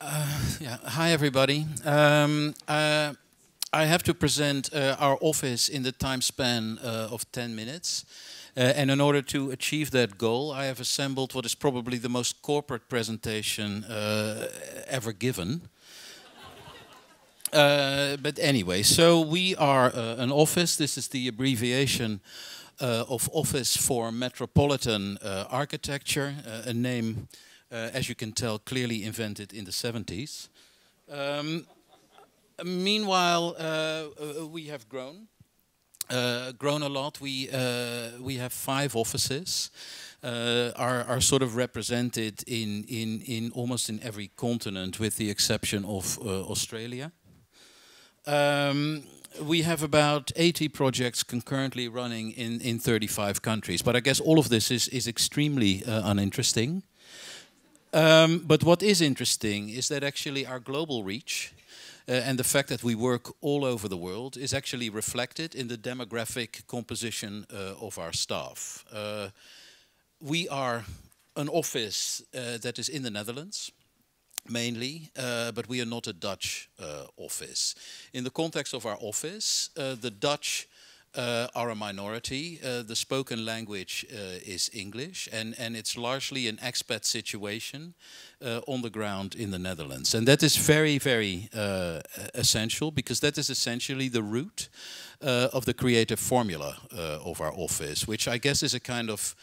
Yeah. Hi, everybody. I have to present our office in the time span of 10 minutes. And in order to achieve that goal, I have assembled what is probably the most corporate presentation ever given. But anyway, so we are an office. This is the abbreviation of Office for Metropolitan Architecture, a name, as you can tell, clearly invented in the 70s. Meanwhile, we have grown a lot. We have 5 offices. Are sort of represented in almost in every continent, with the exception of Australia. We have about 80 projects concurrently running in 35 countries. But I guess all of this is extremely uninteresting. But what is interesting is that actually our global reach and the fact that we work all over the world is actually reflected in the demographic composition of our staff. We are an office that is in the Netherlands, mainly, but we are not a Dutch office. In the context of our office, the Dutch are a minority. The spoken language is English, and it's largely an expat situation on the ground in the Netherlands. And that is very, very essential, because that is essentially the root of the creative formula of our office, which I guess is a kind of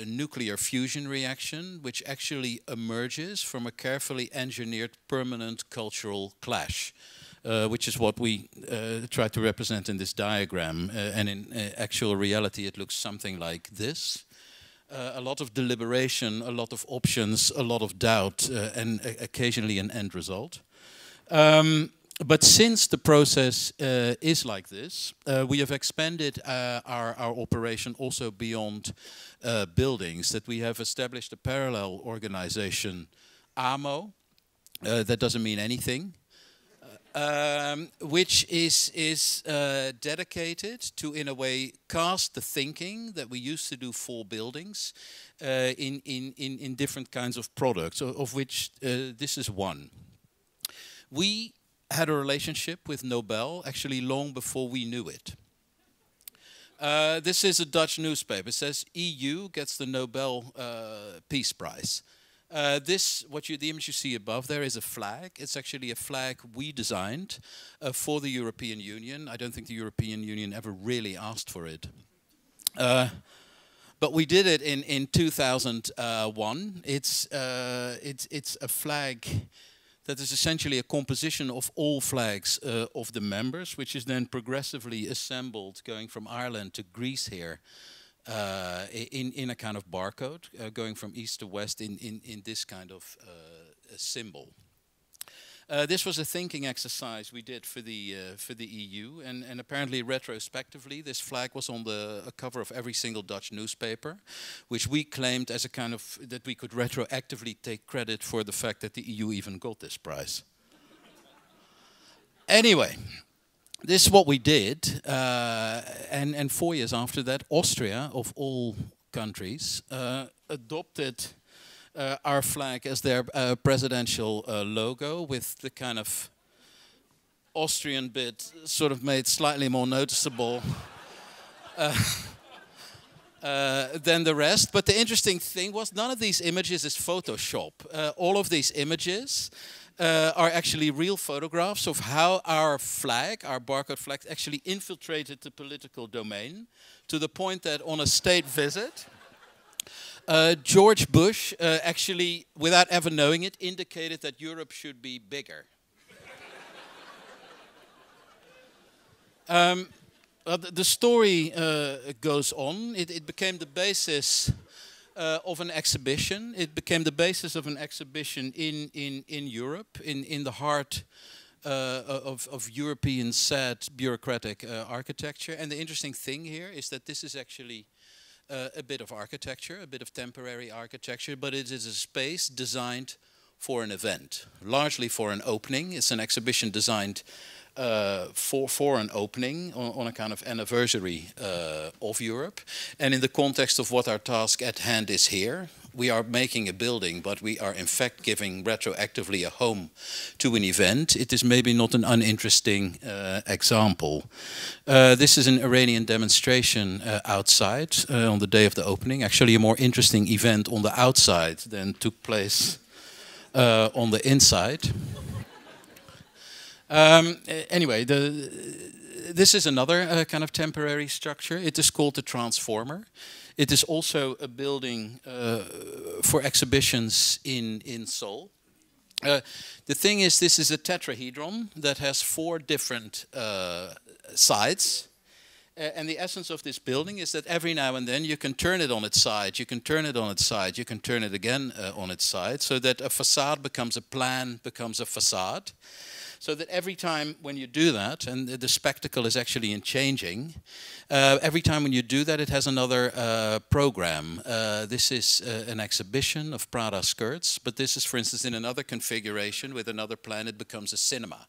nuclear fusion reaction, which actually emerges from a carefully engineered permanent cultural clash, which is what we try to represent in this diagram. And in actual reality, it looks something like this. A lot of deliberation, a lot of options, a lot of doubt, and occasionally an end result. But since the process is like this, we have expanded our operation also beyond buildings. That we have established a parallel organization, AMO, that doesn't mean anything, which is dedicated to, in a way, cast the thinking that we used to do for buildings in different kinds of products, of which this is one. We had a relationship with Nobel actually long before we knew it. This is a Dutch newspaper. It says EU gets the Nobel Peace Prize. The image you see above there is a flag. It's actually a flag we designed for the European Union. I don't think the European Union ever really asked for it. But we did it in 2001. It's a flag that is essentially a composition of all flags of the members, which is then progressively assembled, going from Ireland to Greece here, in a kind of barcode, going from east to west in this kind of symbol. This was a thinking exercise we did for the EU, and apparently retrospectively, this flag was on the cover of every single Dutch newspaper, which we claimed as a kind of that we could retroactively take credit for the fact that the EU even got this prize. Anyway, this is what we did, and 4 years after that, Austria, of all countries, adopted our flag as their presidential logo, with the kind of Austrian bit sort of made slightly more noticeable than the rest. But the interesting thing was, none of these images is Photoshop. All of these images are actually real photographs of how our flag, our barcode flag, actually infiltrated the political domain, to the point that on a state visit, George Bush actually, without ever knowing it, indicated that Europe should be bigger. The story goes on. It became the basis of an exhibition. It became the basis of an exhibition in Europe, in the heart of European sad bureaucratic architecture. And the interesting thing here is that this is actually a bit of architecture, a bit of temporary architecture, but it is a space designed for an event, largely for an opening. It's an exhibition designed for an opening on a kind of anniversary of Europe. And in the context of what our task at hand is here, we are making a building, but we are in fact giving retroactively a home to an event. It is maybe not an uninteresting example. This is an Iranian demonstration outside on the day of the opening. Actually a more interesting event on the outside than took place on the inside. Anyway, this is another kind of temporary structure. It is called the Transformer. It is also a building for exhibitions in Seoul. The thing is, this is a tetrahedron that has 4 different sides. And the essence of this building is that every now and then you can turn it on its side, you can turn it on its side, you can turn it again on its side, so that a facade becomes a plan, becomes a facade. So that every time when you do that, and the spectacle is actually in changing, every time when you do that it has another program. This is an exhibition of Prada skirts, but this is, for instance, in another configuration with another plan, it becomes a cinema.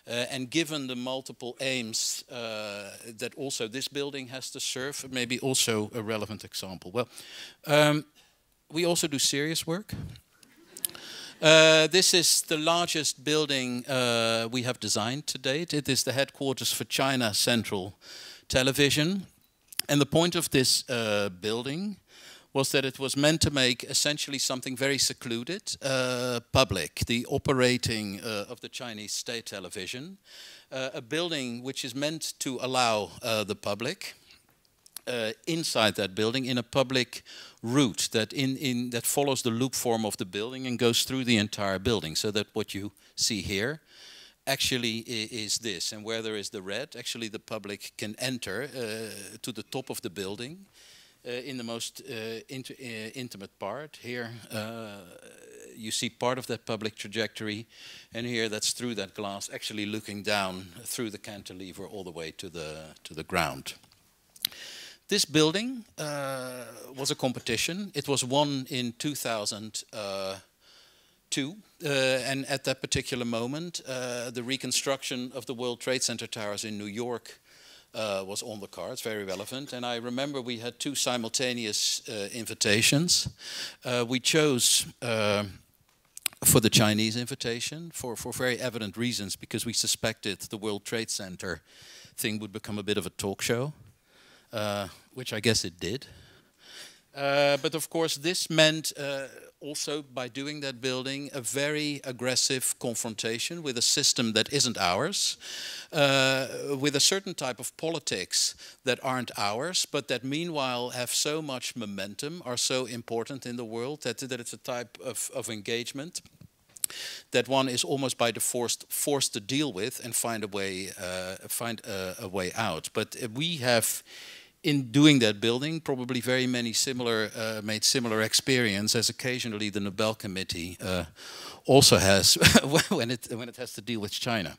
And given the multiple aims that also this building has to serve, maybe also a relevant example. Well, we also do serious work. This is the largest building we have designed to date. It is the headquarters for China Central Television. And the point of this building was that it was meant to make essentially something very secluded, public, the operating of the Chinese state television. A building which is meant to allow the public inside that building in a public route that that follows the loop form of the building and goes through the entire building, so that what you see here actually is this, and where there is the red, actually the public can enter to the top of the building in the most intimate part. Here you see part of that public trajectory, and here that's through that glass, actually looking down through the cantilever all the way to the ground. This building was a competition. It was won in 2002, and at that particular moment, the reconstruction of the World Trade Center towers in New York was on the cards, very relevant. And I remember we had 2 simultaneous invitations. We chose for the Chinese invitation for very evident reasons, because we suspected the World Trade Center thing would become a bit of a talk show. Which I guess it did. But of course this meant also, by doing that building, a very aggressive confrontation with a system that isn't ours, with a certain type of politics that aren't ours, but that meanwhile have so much momentum, are so important in the world, that it's a type of engagement that one is almost by default forced to deal with and find a way out. But we have, in doing that building, probably very many made similar experience as occasionally the Nobel Committee also has when it has to deal with China.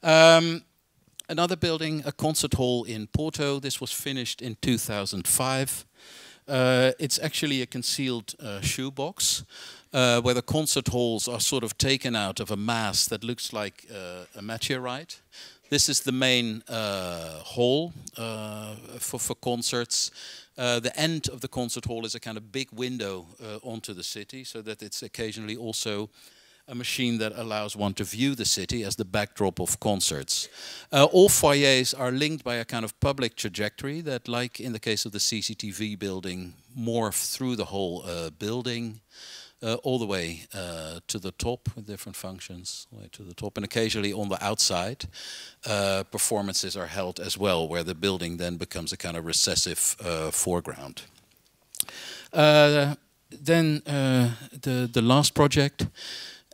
Another building, a concert hall in Porto. This was finished in 2005. It's actually a concealed shoebox, where the concert halls are sort of taken out of a mass that looks like a meteorite. This is the main hall for concerts. The end of the concert hall is a kind of big window onto the city, so that it's occasionally also a machine that allows one to view the city as the backdrop of concerts. All foyers are linked by a kind of public trajectory that, like in the case of the CCTV building, morph through the whole building. All the way to the top, with different functions, all the way to the top. And occasionally on the outside, performances are held as well, where the building then becomes a kind of recessive foreground. Then the last project.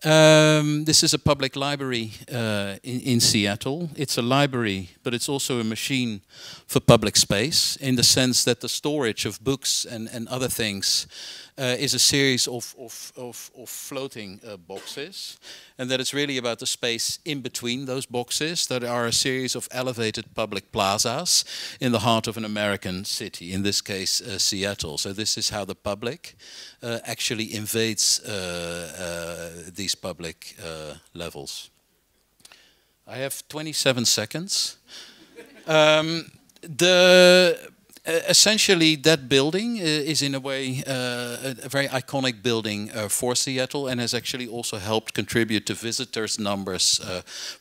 This is a public library in Seattle. It's a library, but it's also a machine for public space, in the sense that the storage of books and other things is a series of floating boxes, and that it's really about the space in between those boxes that are a series of elevated public plazas in the heart of an American city, in this case Seattle. So this is how the public actually invades these public levels. I have 27 seconds. The essentially, that building is in a way a very iconic building for Seattle, and has actually also helped contribute to visitors numbers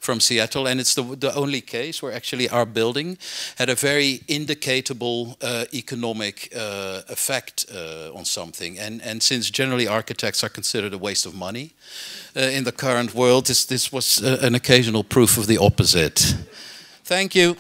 from Seattle. And it's the only case where actually our building had a very indicatable economic effect on something. And since generally architects are considered a waste of money in the current world, this was an occasional proof of the opposite. Thank you.